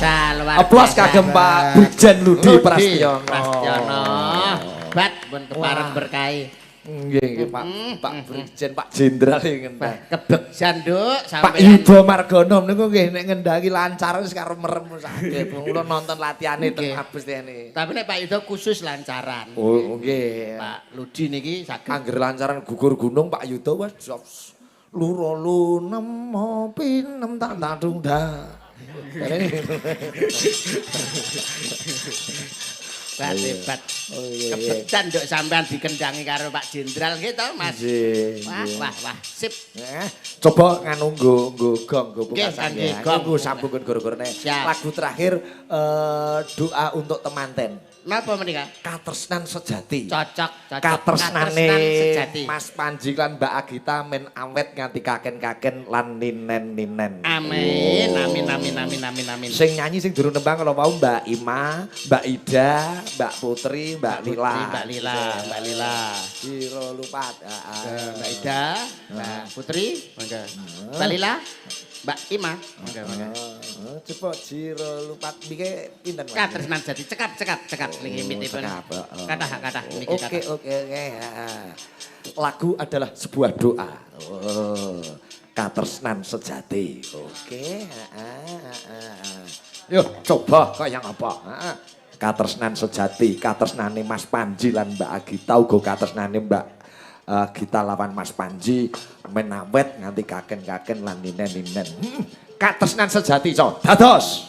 biasa, luar Aplos biasa. kagem Pak Brigjen Ludi Ludi Prastiono. Prastiono. Bat pun kepareng berkahi. Nggih nggih Pak Brigjen Pak Jenderal ingin Kebegjan Nduk Pak sampeyan. Yudo Margono niku nggih nek ngendhangi lancar wis karo merem sakit. Kula nonton latihane teng Nggih. Mabes tene. Tapi nek Pak Yudo khusus lancaran. Oh nggih. Pak Ludi niki saged Angger lancaran gugur gunung Pak Yudo wis luro lunem pinem tak tadung da. bat hebat. Oh iya. Kebegjan Nduk sampean dikendangi karo Pak Jenderal gitu Mas. Nggih. Wah, sip. Coba nganu nggo gong nggo Nggih, pukasan nggih, ya. gong. Nggo sambungkeun goro-gorone. Siap. Lagu terakhir doa untuk temanten. Napa menika? Katresnan sejati. Cocok. Katresnane sejati. Mas Panji lan Mbak Agita men awet nganti kaken-kaken lan ninen-ninen. Amin. Sing nyanyi sing durung nembang kalau mau Mbak Ima, Mbak Ida, Mbak Putri, Mbak Lila. Mbak Lila. Siro lupat. Mbak Ida, Mbak Putri, Mbak Lila, Mbak Ima. Coba Jiro lupat bike pinten Mas? Katresnan jadi cekap limitipun. Kathah niki kathah. Oke. Lagu adalah sebuah doa. Katresnan sejati. Oke. Yuk coba kaya apa? Katresnan sejati, katresnane Mas Panji lan Mbak Agita uga katresnane Mbak Gita lawan Mas Panji menawet nganti kaken-kaken lan ninen-ninen. Katresnan sejati, so. Dados.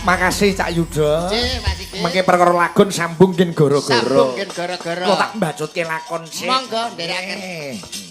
Makasih Cak Yuda. Nggih, Mas iki. Mengke perkara lagun sambung ngen Sambung goro-goro. gen gara-gara. Kok tak mbacutke lakon sih. Monggo nderekaken. Eh.